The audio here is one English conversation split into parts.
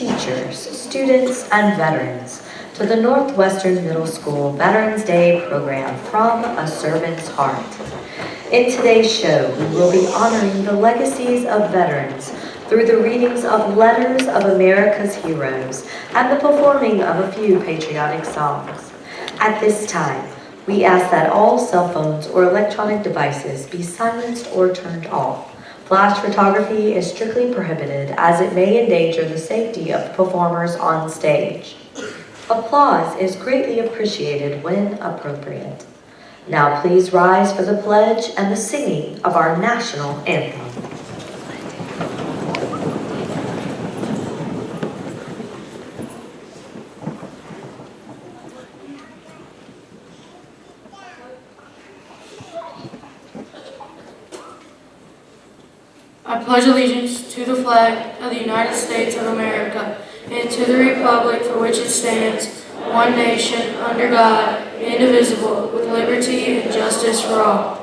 teachers, students, and veterans to the Northwestern Middle School Veterans Day program from A Servant's Heart. In today's show, we will be honoring the legacies of veterans through the readings of Letters of America's Heroes and the performing of a few patriotic songs. At this time, we ask that all cell phones or electronic devices be silenced or turned off. Flash photography is strictly prohibited as it may endanger the safety of the performers on stage. Applause is greatly appreciated when appropriate. Now please rise for the pledge and the singing of our national anthem. I pledge allegiance to the flag of the United States of America and to the republic for which it stands, one nation, under God, indivisible, with liberty and justice for all.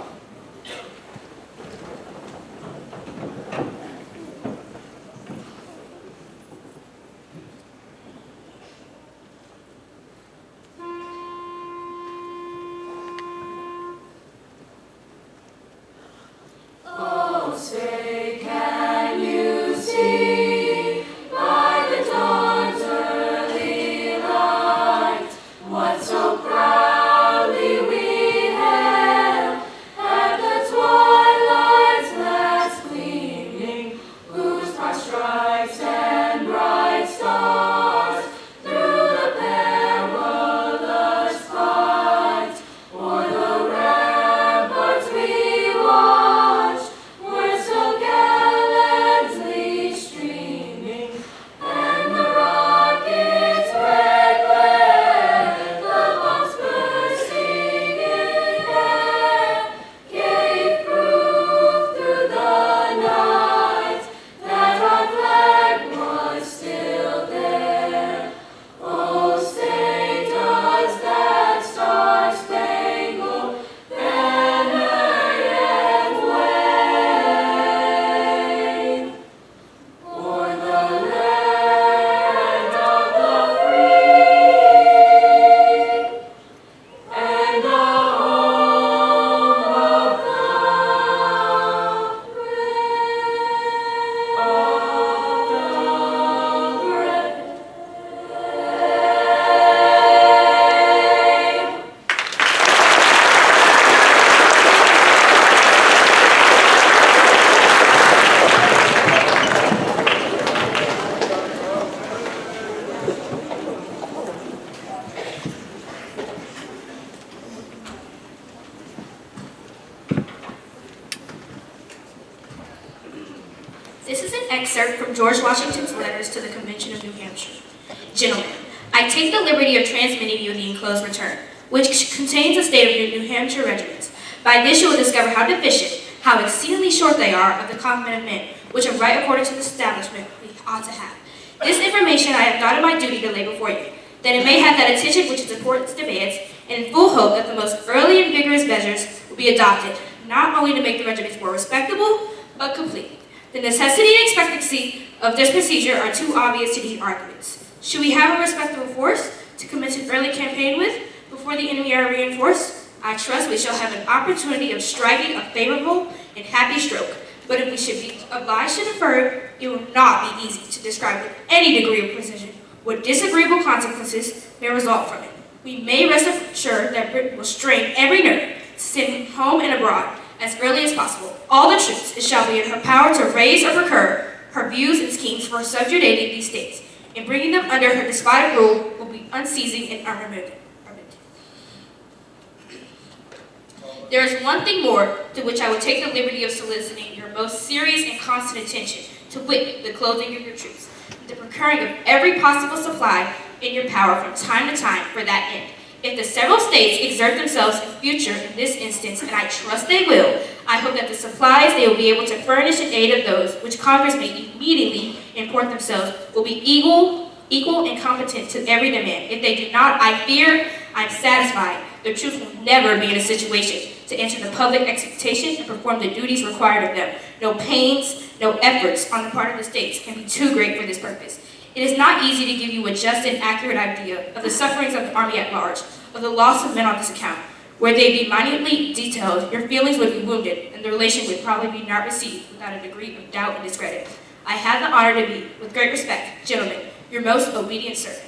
This is an excerpt from George Washington's letters to the Convention of New Hampshire. Gentlemen, I take the liberty of transmitting you the enclosed return, which contains a statement of New Hampshire regiments. By this you will discover how deficient, how exceedingly short they are of the complement of men, which of right according to the establishment we ought to have. This information I have thought it my duty to lay before you, that it may have that attention which its importance demands, and in full hope that the most early and vigorous measures will be adopted, not only to make the regiments more respectable, but complete. The necessity and expectancy of this procedure are too obvious to need arguments. Should we have a respectable force to commence an early campaign with, before the enemy are reinforced, I trust we shall have an opportunity of striking a favorable and happy stroke. But if we should be obliged to defer, it will not be easy to describe with any degree of precision what disagreeable consequences may result from it. We may rest assured that Britain will strain every nerve to send home and abroad, as early as possible, all the troops it shall be in her power to raise or recur her views and schemes for subjugating these states, and bringing them under her despotic rule will be unceasing and unremitting. There is one thing more to which I would take the liberty of soliciting your most serious and constant attention, to wit, the clothing of your troops, the procuring of every possible supply in your power from time to time for that end. If the several states exert themselves in future in this instance, and I trust they will, I hope that the supplies they will be able to furnish in aid of those which Congress may immediately import themselves will be equal and competent to every demand. If they do not, I fear, I'm satisfied, the troops will never be in a situation to answer the public expectation and perform the duties required of them. No pains, no efforts on the part of the states can be too great for this purpose. It is not easy to give you a just and accurate idea of the sufferings of the Army at large, of the loss of men on this account. Were they be minutely detailed, your feelings would be wounded, and the relation would probably be not received without a degree of doubt and discredit. I have the honor to be, with great respect, gentlemen, your most obedient servant.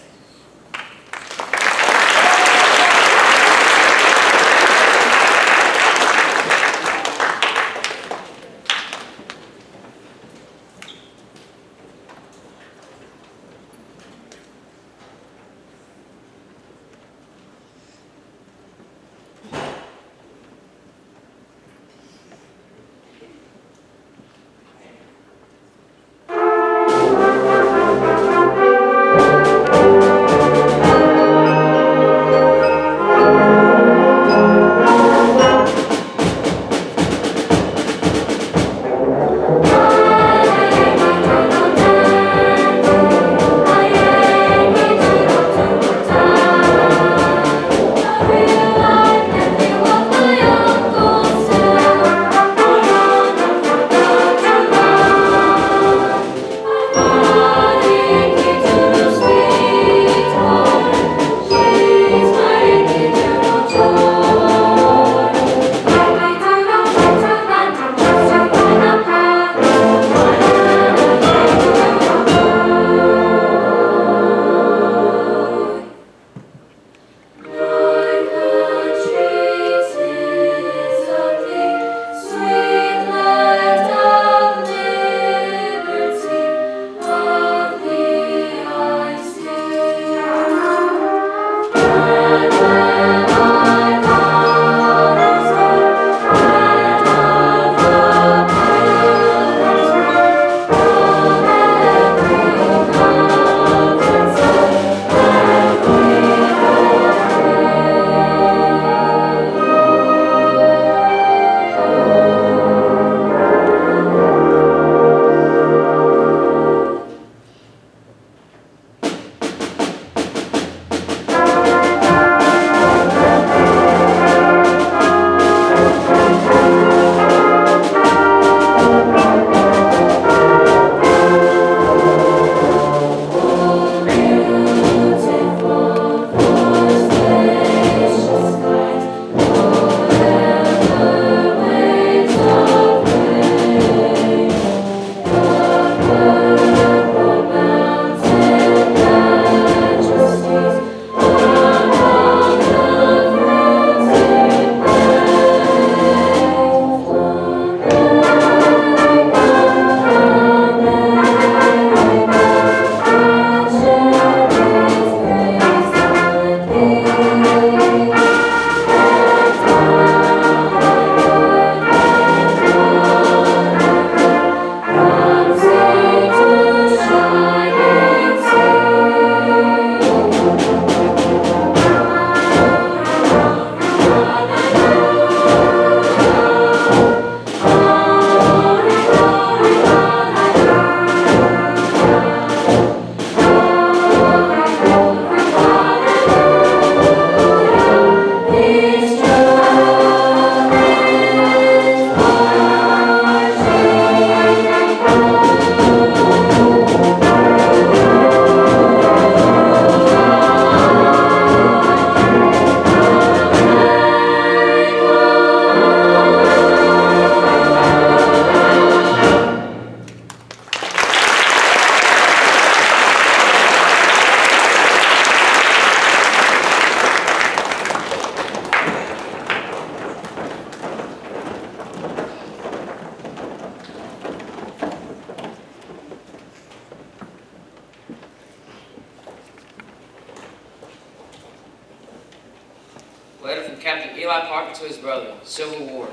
Letter from Captain Eli Parker to his brother, Civil War.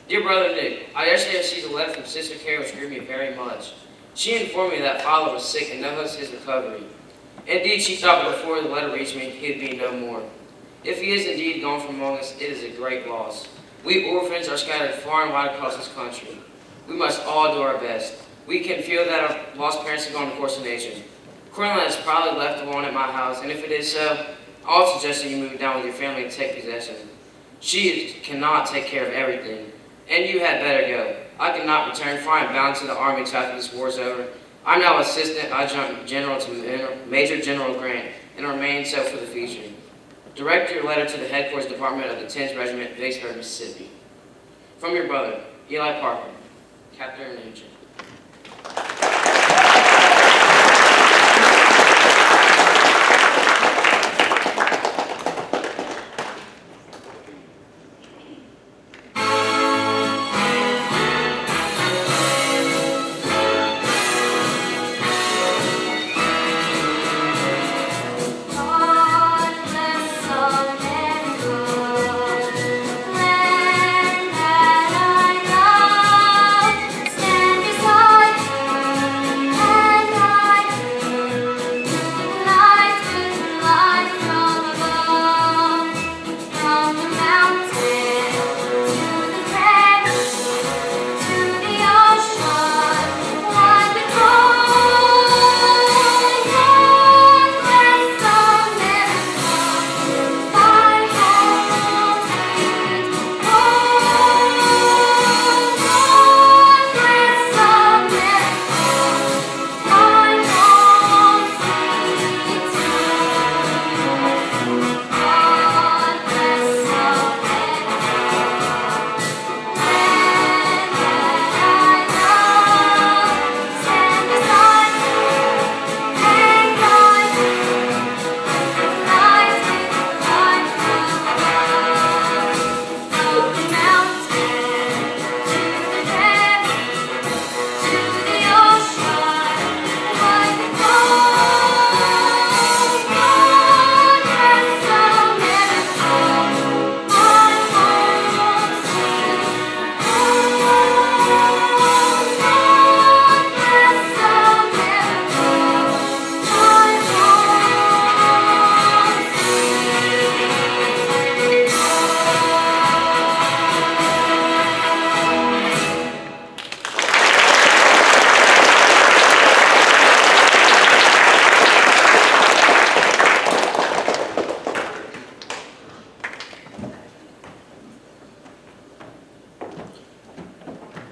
Dear Brother Nick, I yesterday received a letter from Sister Carol which grieved me very much. She informed me that father was sick and no hopes of his recovery. Indeed, she thought that before the letter reached me, he'd be no more. If he is indeed gone from among us, it is a great loss. We orphans are scattered far and wide across this country. We must all do our best. We can feel that our lost parents have gone to course of nature. Cornelia has probably left one at my house, and if it is so, I'll suggest that you move down with your family and take possession. She cannot take care of everything, and you had better go. I cannot return, for I am bound to the army till after this war is over, I'm now Assistant Adjunct General to Major General Grant and remain so for the future. Direct your letter to the Headquarters Department of the 10th Regiment, Vicksburg, Mississippi. From your brother, Eli Parker, Captain Agent.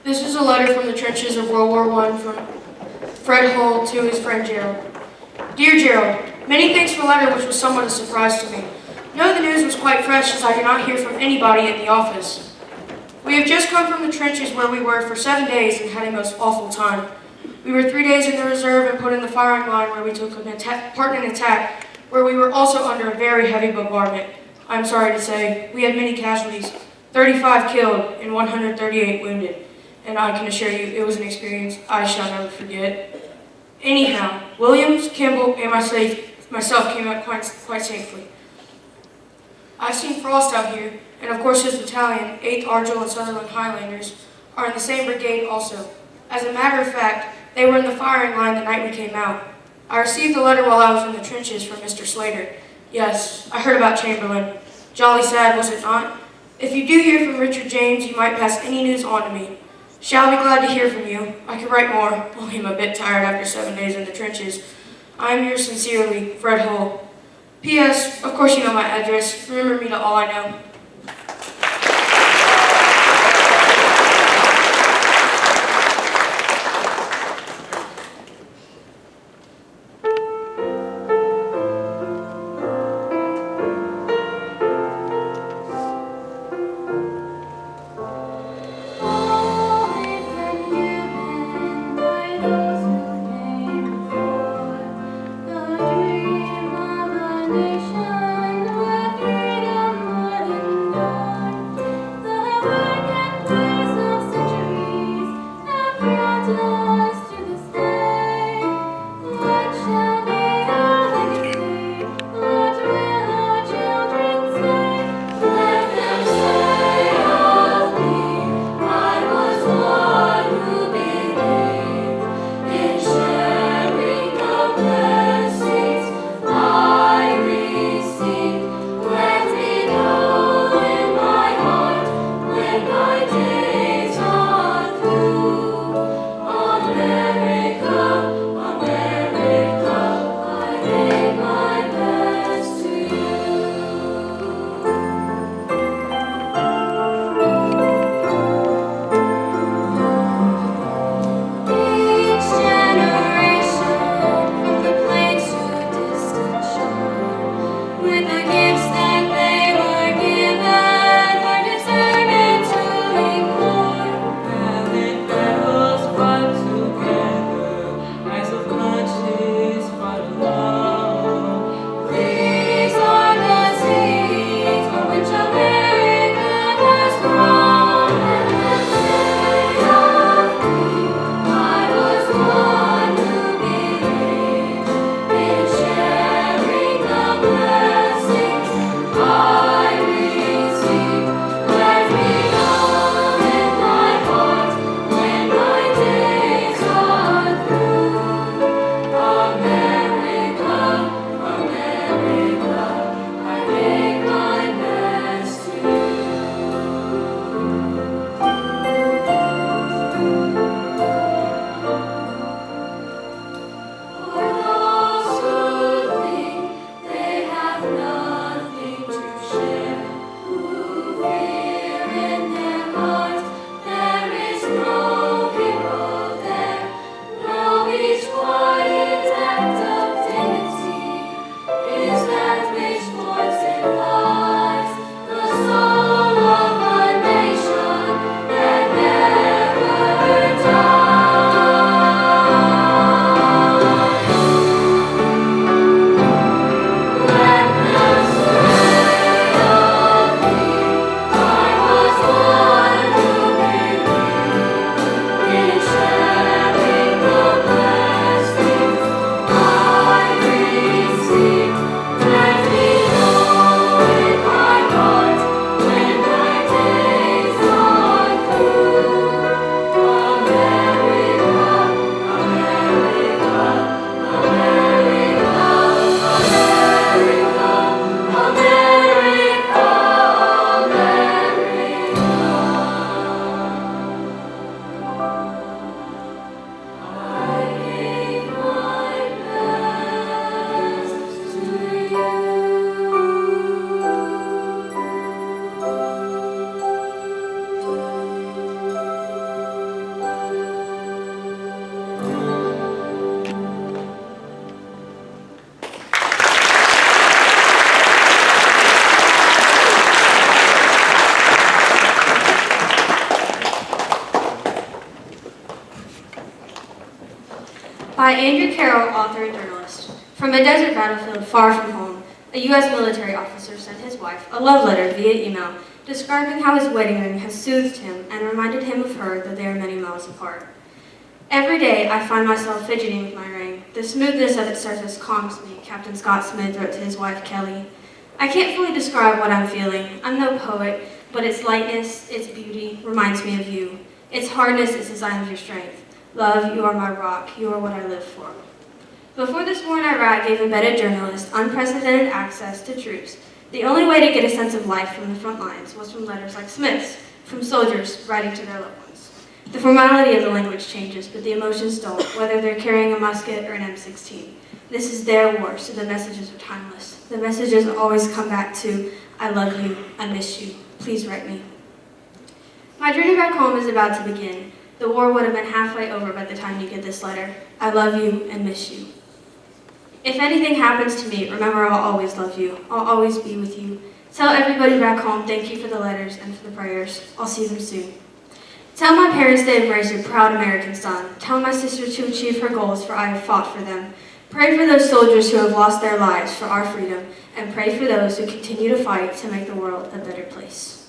This is a letter from the trenches of World War I from Fred Hull to his friend Gerald. Dear Gerald, many thanks for the letter, which was somewhat a surprise to me. No, the news was quite fresh, as I did not hear from anybody in the office. We have just come from the trenches where we were for 7 days and had a most awful time. We were 3 days in the reserve and put in the firing line where we took part in an attack, where we were also under a very heavy bombardment. I'm sorry to say, we had many casualties, 35 killed and 138 wounded. And I can assure you it was an experience I shall never forget. Anyhow, Williams, Kimball, and myself came out quite safely. I've seen Frost out here, and of course his battalion, 8th Argyll and Sutherland Highlanders, are in the same brigade also. As a matter of fact, they were in the firing line the night we came out. I received the letter while I was in the trenches from Mr. Slater. Yes, I heard about Chamberlain. Jolly sad, was it not? If you do hear from Richard James, you might pass any news on to me. Shall be glad to hear from you. I could write more, only I'm a bit tired after 7 days in the trenches. I am yours sincerely, Fred Hull. P.S. Of course you know my address. Remember me to all I know. Nation with freedom, By Andrew Carroll, author and journalist. From a desert battlefield far from home, a U.S. military officer sent his wife a love letter via email describing how his wedding ring has soothed him and reminded him of her, though they are many miles apart. Every day, I find myself fidgeting with my ring. The smoothness of its surface calms me, Captain Scott Smith wrote to his wife, Kelly. I can't fully describe what I'm feeling. I'm no poet, but its lightness, its beauty, reminds me of you. Its hardness is a sign of your strength. Love, you are my rock. You are what I live for. Before this war in Iraq gave embedded journalists unprecedented access to troops, the only way to get a sense of life from the front lines was from letters like Smith's, from soldiers writing to their loved ones. The formality of the language changes, but the emotions don't, whether they're carrying a musket or an M16. This is their war, so the messages are timeless. The messages always come back to, I love you, I miss you, please write me. My journey back home is about to begin. The war would have been halfway over by the time you get this letter. I love you and miss you. If anything happens to me, remember I'll always love you. I'll always be with you. Tell everybody back home thank you for the letters and for the prayers. I'll see them soon. Tell my parents to embrace your proud American son. Tell my sister to achieve her goals, for I have fought for them. Pray for those soldiers who have lost their lives for our freedom, and pray for those who continue to fight to make the world a better place.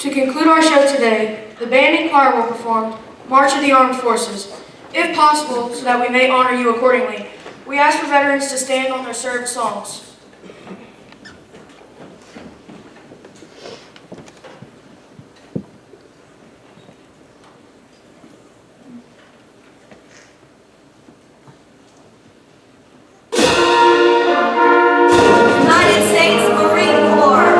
To conclude our show today, the band and choir will perform March of the Armed Forces. If possible, so that we may honor you accordingly, we ask for veterans to stand on their served songs. United States Marine Corps.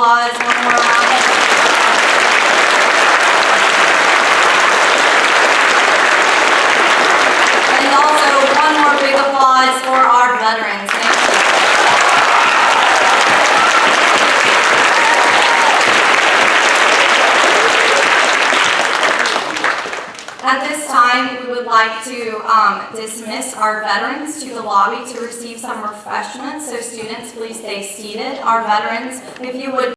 applause. One more round of And also one more big applause for our veterans. Thank you. At this time, we would like to dismiss our veterans to the lobby to receive some refreshments. So students, please stay seated. Our veterans, if you would